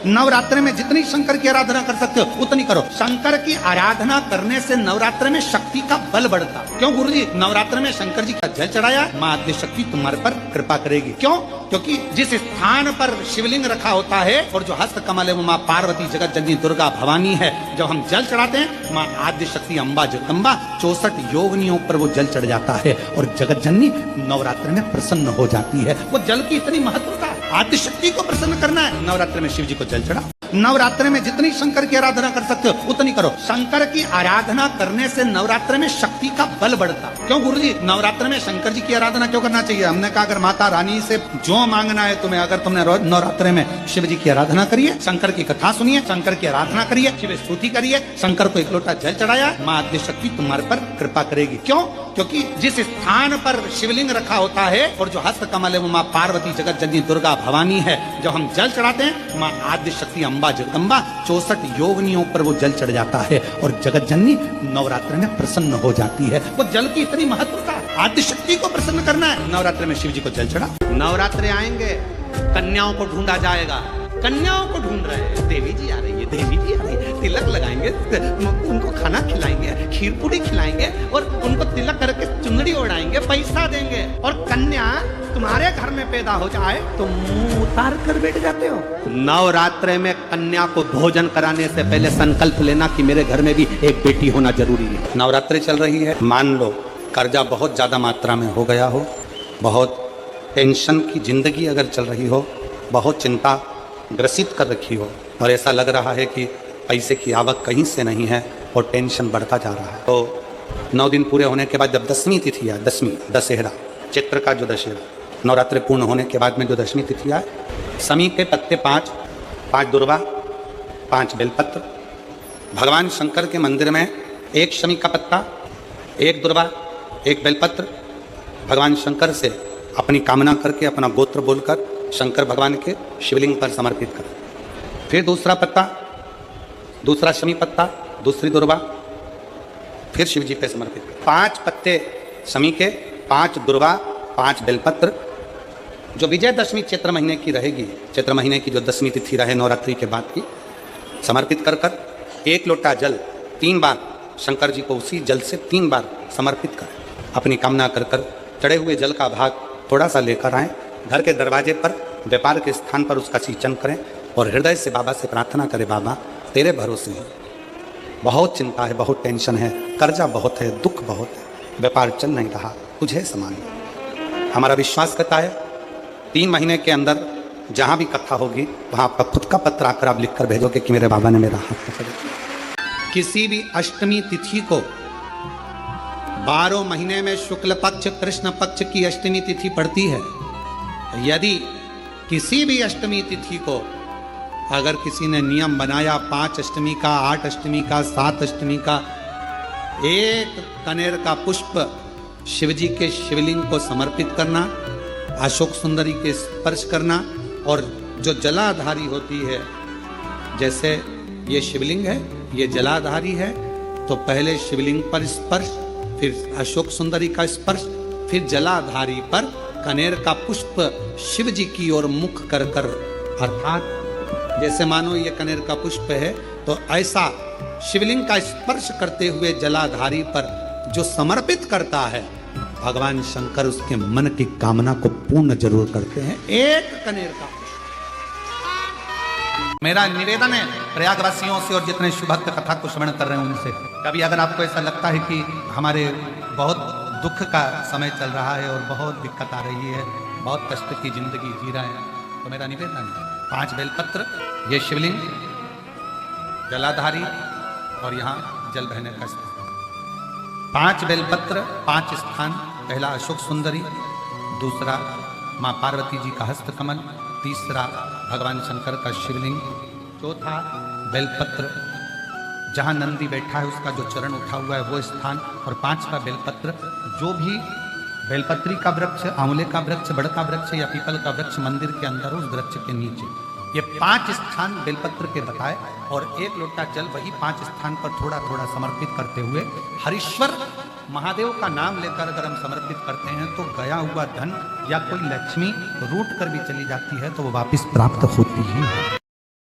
नवरात्र में जितनी शंकर की आराधना कर सकते हो उतनी करो। शंकर की आराधना करने से नवरात्र में शक्ति का बल बढ़ता। क्यों गुरुजी? नवरात्र में शंकर जी का जल चढ़ाया, माँ आद्य शक्ति तुम्हारे पर कृपा करेगी। क्यों? क्योंकि जिस स्थान पर शिवलिंग रखा होता है और जो हस्त कमल है वो माँ पार्वती, जगत जननी, दुर्गा, भवानी है। जब हम जल चढ़ाते हैं माँ आद्य शक्ति, अम्बा, जगदम्बा, 64 योगिनियों पर वो जल चढ़ जाता है और जगत जननी नवरात्र में प्रसन्न हो जाती है। वो जल की इतनी महत्वता। आद्य शक्ति को प्रसन्न करना है, नवरात्र में शिव जी को जल चढ़ा। नवरात्र में जितनी शंकर की आराधना कर सकते हो उतनी करो। शंकर की आराधना करने से नवरात्र में शक्ति का बल बढ़ता। क्यों गुरुजी? नवरात्र में शंकर जी की आराधना क्यों करना चाहिए? हमने कहा अगर माता रानी से जो मांगना है तुम्हें, अगर तुमने नवरात्र में शिव जी की आराधना करिए, शंकर की कथा सुनिए, शंकर की आराधना करिए, शिव स्तुति करिए, शंकर को एक लोटा जल चढ़ाया, माँ आद्य शक्ति तुम्हारे पर कृपा करेगी। क्यों? क्योंकि जिस स्थान पर शिवलिंग रखा होता है और जो हस्त कमल है वो माँ पार्वती, जगत जननी, दुर्गा, भवानी है। जब हम जल चढ़ाते हैं माँ आद्य शक्ति, अम्बा, जगदम्बा, 64 योगिनियों पर वो जल चढ़ जाता है और जगत जननी नवरात्र में प्रसन्न हो जाती है। वो जल की इतनी महत्वता। आद्य शक्ति को प्रसन्न करना है, नवरात्र में शिव जी को जल चढ़ा। नवरात्र आएंगे, कन्याओं को ढूंढा जाएगा। कन्याओं को ढूंढ रहे हैं, देवी जी आ रही है, देवी जी आ रही है, तिलक लगाएंगे, उनको खाना खिलाएंगे, खीर पूरी खिलाएंगे और उनको तिलक करके चुंदड़ी ओढ़ाएंगे, पैसा देंगे। और कन्या तुम्हारे घर में पैदा हो जाए तो मुंह उतार कर बैठ जाते हो। नवरात्र में कन्या को भोजन कराने से पहले संकल्प लेना कि मेरे घर में भी एक बेटी होना जरूरी है। नवरात्रि चल रही है, मान लो कर्जा बहुत ज्यादा मात्रा में हो गया हो, बहुत टेंशन की जिंदगी अगर चल रही हो, बहुत चिंता ग्रसित कर रखी हो और ऐसा लग रहा है कि पैसे की आवक कहीं से नहीं है और टेंशन बढ़ता जा रहा है, तो 9 दिन पूरे होने के बाद जब दसवीं तिथि है, दसवीं दशहरा, चैत्र का जो दशहरा, नवरात्रि पूर्ण होने के बाद में जो दशमी तिथि आए, समी के पत्ते 5 दुर्वा, 5 बेलपत्र, भगवान शंकर के मंदिर में 1 शमी का पत्ता, 1 दुर्वा, 1 बेलपत्र, भगवान शंकर से अपनी कामना करके, अपना गोत्र बोलकर शंकर भगवान के शिवलिंग पर समर्पित करें। फिर दूसरा पत्ता, दूसरा शमी पत्ता, दूसरी दुर्वा, फिर शिव जी पे समर्पित करें। 5 पत्ते शमी के, 5 दुर्वा, 5 बेलपत्र, जो विजयदशमी चैत्र महीने की रहेगी, चैत्र महीने की जो दसवीं तिथि रहे नवरात्रि के बाद की, समर्पित कर 1 लोटा जल 3 बार शंकर जी को उसी जल से 3 बार समर्पित करें। अपनी कामना कर चढ़े हुए जल का भाग थोड़ा सा लेकर आएँ, घर के दरवाजे पर, व्यापार के स्थान पर उसका सिंचन करें और हृदय से बाबा से प्रार्थना करें, बाबा तेरे भरोसे हैं, बहुत चिंता है, बहुत टेंशन है, कर्जा बहुत है, दुख बहुत है, व्यापार चल नहीं रहा, तुझे समान। हमारा विश्वास करता है 3 महीने के अंदर जहाँ भी कथा होगी वहाँ आपका खुद का पत्र आकर आप लिख कर भेजोगे कि मेरे बाबा ने मेरा हाथ पकड़ लिया। किसी भी अष्टमी तिथि को 12 महीने में शुक्ल पक्ष, कृष्ण पक्ष की अष्टमी तिथि पड़ती है। यदि किसी भी अष्टमी तिथि को अगर किसी ने नियम बनाया 5 अष्टमी का, 8 अष्टमी का, 7 अष्टमी का, 1 कनेर का पुष्प शिव जी के शिवलिंग को समर्पित करना, अशोक सुंदरी के स्पर्श करना, और जो जलाधारी होती है, जैसे ये शिवलिंग है, ये जलाधारी है, तो पहले शिवलिंग पर स्पर्श, फिर अशोक सुंदरी का स्पर्श, फिर जलाधारी पर कनेर का पुष्प शिव जी की ओर मुख कर अर्थात जैसे मानो ये कनेर का पुष्प है, तो ऐसा शिवलिंग का स्पर्श करते हुए जलाधारी पर जो समर्पित करता है, भगवान शंकर उसके मन की कामना को पूर्ण जरूर करते हैं। 1 कनेर का पुष्प। मेरा निवेदन है प्रयागवासियों से और जितने शुभभक्त कथा को श्रवण कर रहे हैं उनसे, कभी अगर आपको ऐसा लगता है कि हमारे बहुत दुख का समय चल रहा है और बहुत दिक्कत आ रही है, बहुत कष्ट की जिंदगी जी रहे हैं, तो मेरा निवेदन है 5 बेलपत्र, ये शिवलिंग, जलाधारी और यहाँ जल बहने का स्थान। 5 बेलपत्र, 5 स्थान, पहला अशोक सुंदरी, दूसरा माँ पार्वती जी का हस्त कमल, तीसरा भगवान शंकर का शिवलिंग, चौथा बेलपत्र, जहाँ नंदी बैठा है उसका जो चरण उठा हुआ है वो स्थान, और 5वां बेलपत्र, जो भी बेलपत्री का वृक्ष, आंवले का वृक्ष, बड़ का वृक्ष या पीपल का वृक्ष मंदिर के अंदर उस वृक्ष के नीचे, ये 5 स्थान बेलपत्र के बताए और 1 लोटा जल वही 5 स्थान पर थोड़ा थोड़ा समर्पित करते हुए हरीश्वर महादेव का नाम लेकर अगर हम समर्पित करते हैं तो गया हुआ धन या कोई लक्ष्मी रूट कर भी चली जाती है तो वो वापस प्राप्त होती ही है।